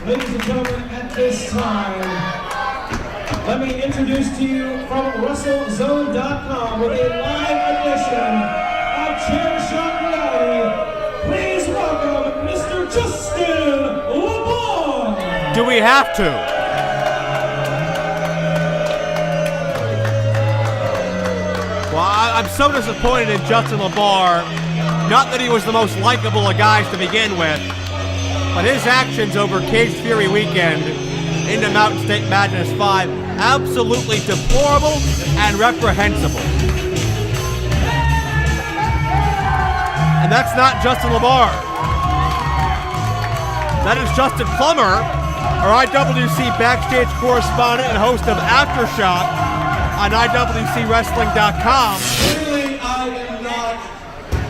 Ladies and gentlemen, at this time, let me introduce to you from WrestleZone.com with a live edition of Chair Shot Reality. Please welcome Mr. Justin LaBar. Do we have to? Well, I'm so disappointed in Justin LaBar. Not that he was the most likable of guys to begin with, but his actions over Cage Fury weekend into Mountain State Madness 5, absolutely deplorable and reprehensible. And that's not Justin LaBar. That is Justin Plummer, our IWC backstage correspondent and host of Aftershock on IWCWrestling.com. Clearly, I am not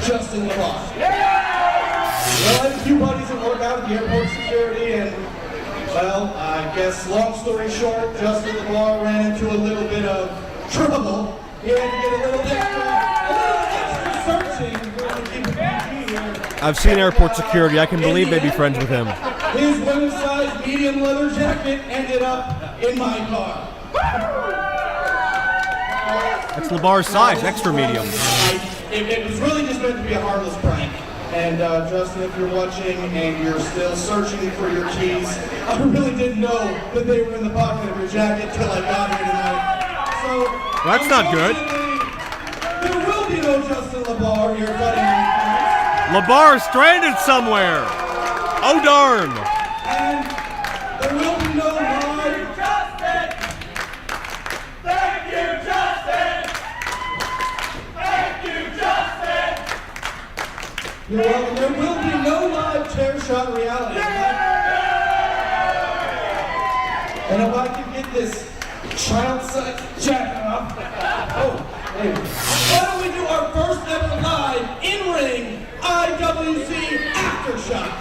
Justin LaBar. Well, I had a few buddies that work out at the airport security, and, well, I guess, long story short, Justin LaBar ran into a little bit of trouble. He had to get a little extra searching to keep it PG here. I've seen airport security. I can believe they'd be friends with him. His women's size medium leather jacket ended up in my car. That's LaBar's size, extra medium. It was really just meant to be a harmless prank. And Justin, if you're watching and you're still searching for your keys, I really didn't know that they were in the pocket of your jacket till I got here tonight. So that's not good. There will be no Justin LaBar here cutting my keys. LaBar is stranded somewhere. Oh darn! And there will be no live. Justin! Thank you, Justin! Thank you, Justin! You're welcome. There will be no live chair shot reality. And if I can get this child-sized jacket off. Oh, hey. Why don't we do our first ever live in-ring IWC Aftershock?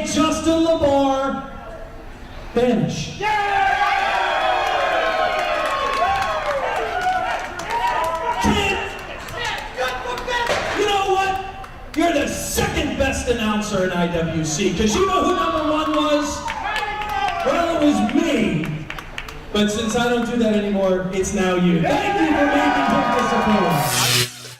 Justin LaBar vanish. You know what? You're the second best announcer in IWC, because you know who number one was? Well, it was me. But since I don't do that anymore, it's now you. Thank you for making this appearance.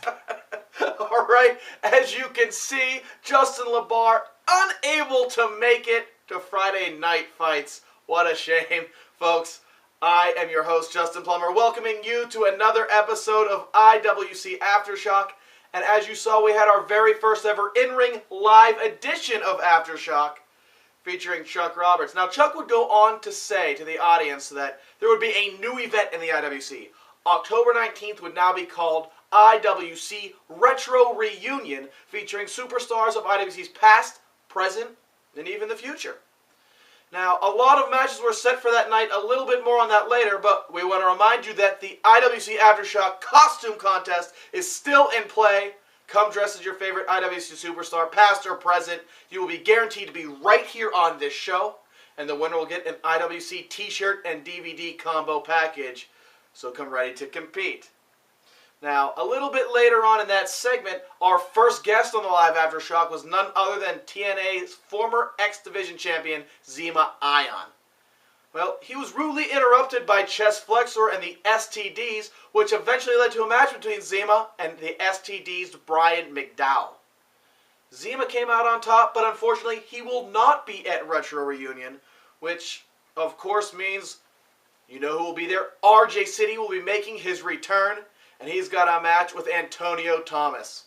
All right, as you can see, Justin LaBar unable to make it to Friday Night Fights. What a shame, folks. I am your host, Justin Plummer, welcoming you to another episode of IWC Aftershock. And as you saw, we had our very first ever in-ring live edition of Aftershock featuring Chuck Roberts. Now, Chuck would go on to say to the audience that there would be a new event in the IWC. October 19th would now be called IWC Retro Reunion, featuring superstars of IWC's past, present, and even the future. Now, a lot of matches were set for that night, a little bit more on that later, but we want to remind you that the IWC Aftershock costume contest is still in play. Come dressed as your favorite IWC superstar, past or present. You will be guaranteed to be right here on this show, and the winner will get an IWC t-shirt and DVD combo package, so come ready to compete. Now, a little bit later on in that segment, our first guest on the Live Aftershock was none other than TNA's former X-Division champion, Zema Ion. Well, he was rudely interrupted by Chest Flexor and the STDs, which eventually led to a match between Zema and the STD's Brian McDowell. Zema came out on top, but unfortunately, he will not be at Retro Reunion, which, of course, means, you know who will be there? RJ City will be making his return, and he's got a match with Antonio Thomas.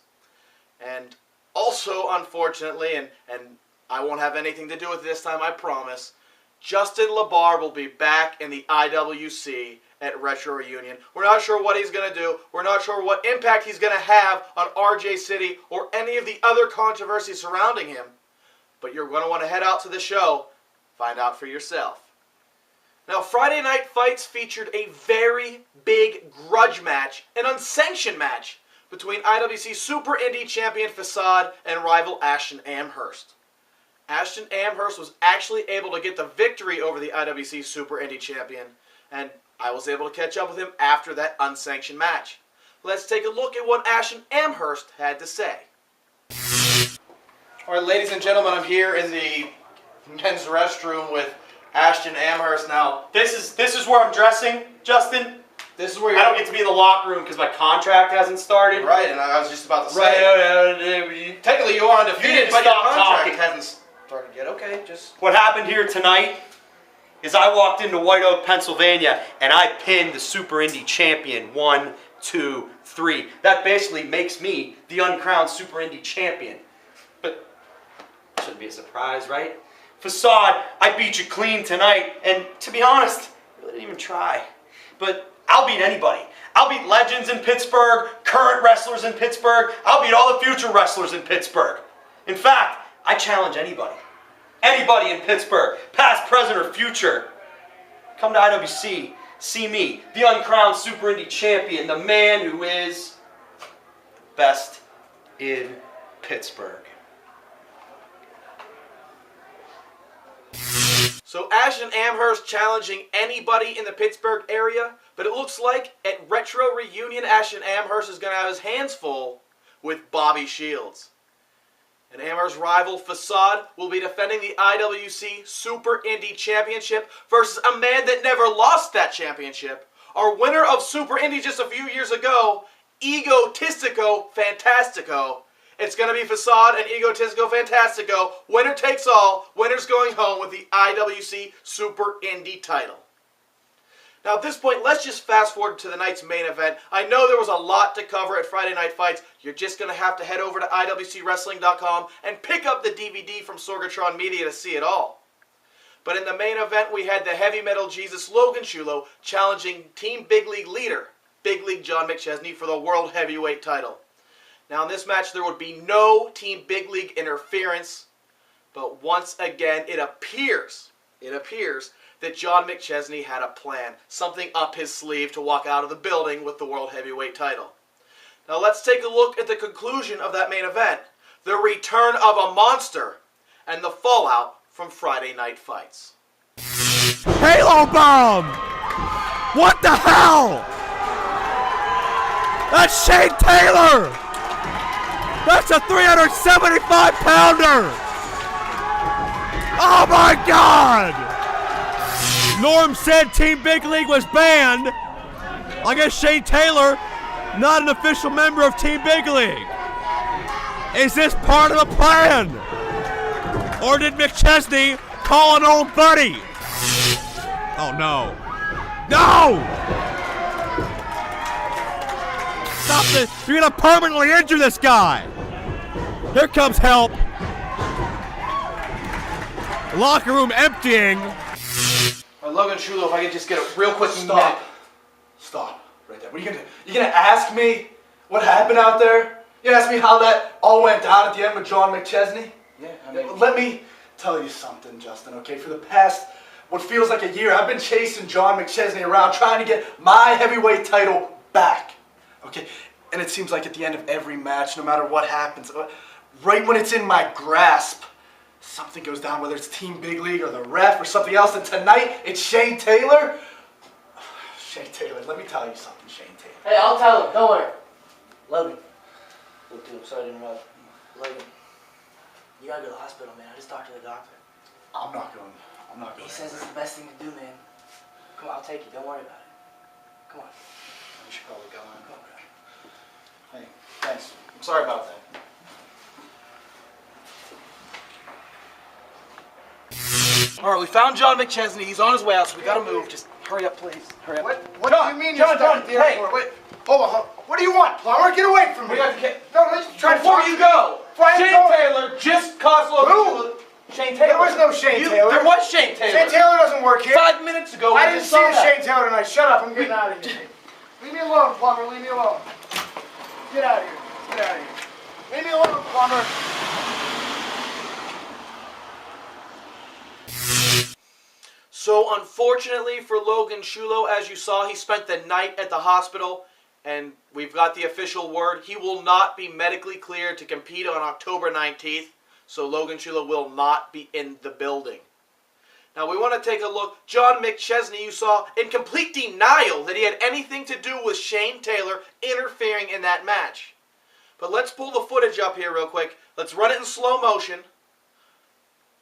And also, unfortunately, and I won't have anything to do with it this time, I promise, Justin LaBar will be back in the IWC at Retro Reunion. We're not sure what he's going to do. We're not sure what impact he's going to have on RJ City or any of the other controversies surrounding him. But you're going to want to head out to the show, find out for yourself. Now, Friday Night Fights featured a very big grudge match, an unsanctioned match, between IWC Super Indie Champion Facade and rival Ashton Amherst. Ashton Amherst was actually able to get the victory over the IWC Super Indie Champion, and I was able to catch up with him after that unsanctioned match. Let's take a look at what Ashton Amherst had to say. Alright, ladies and gentlemen, I'm here in the men's restroom with Ashton Amherst. Now, this is where I'm dressing, Justin. This is where I don't get to be in the locker room because my contract hasn't started. Right, and I was just about to say. Right, technically you are undefeated, but your contract hasn't started yet. Okay, just. What happened here tonight is I walked into White Oak, Pennsylvania, and I pinned the Super Indie Champion 1, 2, 3. That basically makes me the uncrowned Super Indie Champion. But shouldn't be a surprise, right? Facade, I beat you clean tonight, and to be honest, I really didn't even try. But I'll beat anybody. I'll beat legends in Pittsburgh, current wrestlers in Pittsburgh. I'll beat all the future wrestlers in Pittsburgh. In fact, I challenge anybody. Anybody in Pittsburgh, past, present, or future. Come to IWC, see me, the uncrowned Super Indie Champion, the man who is best in Pittsburgh. So Ashton Amherst challenging anybody in the Pittsburgh area, but it looks like at Retro Reunion, Ashton Amherst is going to have his hands full with Bobby Shields. And Amherst's rival Facade will be defending the IWC Super Indie Championship versus a man that never lost that championship. Our winner of Super Indie just a few years ago, Egotistico Fantastico. It's going to be Facade and Egotistico Fantastico. Winner takes all. Winner's going home with the IWC Super Indie title. Now at this point, let's just fast forward to the night's main event. I know there was a lot to cover at Friday Night Fights. You're just going to have to head over to IWCWrestling.com and pick up the DVD from Sorgatron Media to see it all. But in the main event, we had the Heavy Metal Jesus Logan Shulo challenging Team Big League leader, Big League John McChesney, for the World Heavyweight title. Now in this match, there would be no Team Big League interference, but once again, it appears that John McChesney had a plan, something up his sleeve to walk out of the building with the World Heavyweight title. Now let's take a look at the conclusion of that main event, the return of a monster, and the fallout from Friday Night Fights. Halo Bomb! What the hell? That's Shane Taylor! That's a 375-pounder! Oh my God! Norm said Team Big League was banned. I guess Shane Taylor, not an official member of Team Big League. Is this part of a plan? Or did McChesney call an old buddy? Oh no. No! Stop this. You're gonna permanently injure this guy. Here comes help. Locker room emptying. Logan Shulo, if I could just get a real quick Stop. Stop. Right there. What are you gonna do? You gonna ask me what happened out there? You ask me how that all went down at the end with John McChesney? Yeah, I mean, Let me tell you something, Justin, okay? For the past, what feels like a year, I've been chasing John McChesney around trying to get my heavyweight title back, okay? And it seems like at the end of every match, no matter what happens, right when it's in my grasp, something goes down, whether it's Team Big League or the ref or something else, and tonight it's Shane Taylor. Shane Taylor, let me tell you something, Shane Taylor. Hey, I'll tell him, don't worry. Logan. Look, dude, I'm sorry to interrupt. Logan, you gotta go to the hospital, man. I just talked to the doctor. I'm not going. He says it's the best thing to do, man. Come on, I'll take you. Don't worry about it. Come on. We should probably go on. Come on, bro. Hey, thanks. I'm sorry about that. All right, we found John McChesney. He's on his way out, so we gotta move. Just hurry up, please. Hurry up. What do you mean you're stuck at the airport? Wait, hold on. What do you want, Plummer? Get away from me. No, let's try to Before talk you to go, Before I Shane go- Taylor just cost Logan Who? Shulo. Shane Taylor. There was no Shane Taylor. There was Shane Taylor. Shane Taylor doesn't work here. 5 minutes ago, I we didn't just see saw a that. Shane Taylor tonight. Shut up. I'm getting out of here. Leave me alone, Plummer. Leave me alone. Get out of here. Get out of here. Leave me alone, Plummer. So unfortunately for Logan Shulo, as you saw, he spent the night at the hospital, and we've got the official word. He will not be medically cleared to compete on October 19th, so Logan Shulo will not be in the building. Now we want to take a look. John McChesney, you saw, in complete denial that he had anything to do with Shane Taylor interfering in that match. But let's pull the footage up here real quick. Let's run it in slow motion.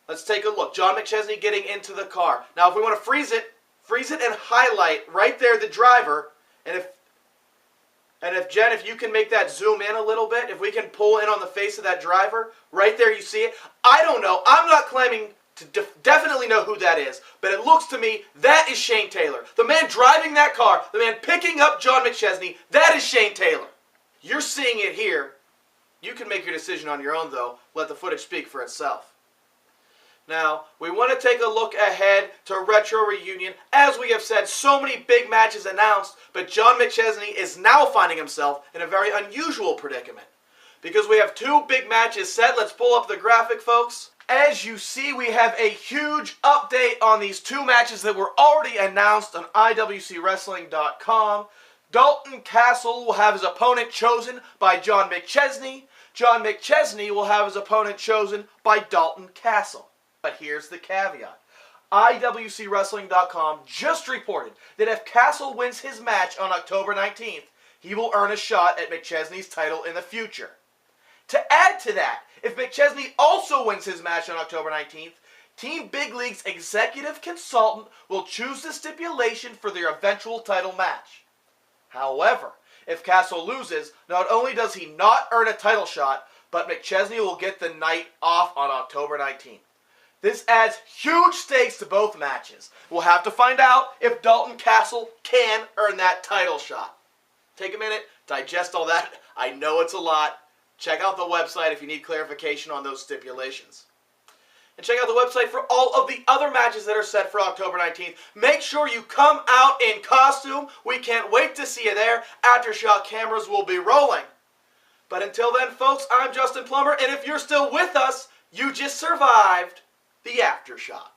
Let's take a look. John McChesney getting into the car. Now if we want to freeze it and highlight right there the driver. And if Jen, if you can make that zoom in a little bit, if we can pull in on the face of that driver, right there you see it. I don't know. I'm not claiming to definitely know who that is, but it looks to me that is Shane Taylor. The man driving that car, the man picking up John McChesney, that is Shane Taylor. You're seeing it here. You can make your decision on your own though. Let the footage speak for itself. Now, we want to take a look ahead to Retro Reunion. As we have said, so many big matches announced, but John McChesney is now finding himself in a very unusual predicament. Because we have two big matches set. Let's pull up the graphic, folks. As you see, we have a huge update on these two matches that were already announced on IWCWrestling.com. Dalton Castle will have his opponent chosen by John McChesney. John McChesney will have his opponent chosen by Dalton Castle. But here's the caveat. IWCWrestling.com just reported that if Castle wins his match on October 19th, he will earn a shot at McChesney's title in the future. To add to that, if McChesney also wins his match on October 19th, Team Big League's executive consultant will choose the stipulation for their eventual title match. However, if Castle loses, not only does he not earn a title shot, but McChesney will get the night off on October 19th. This adds huge stakes to both matches. We'll have to find out if Dalton Castle can earn that title shot. Take a minute, digest all that. I know it's a lot. Check out the website if you need clarification on those stipulations. And check out the website for all of the other matches that are set for October 19th. Make sure you come out in costume. We can't wait to see you there. Aftershock cameras will be rolling. But until then, folks, I'm Justin Plummer, and if you're still with us, you just survived the Aftershock.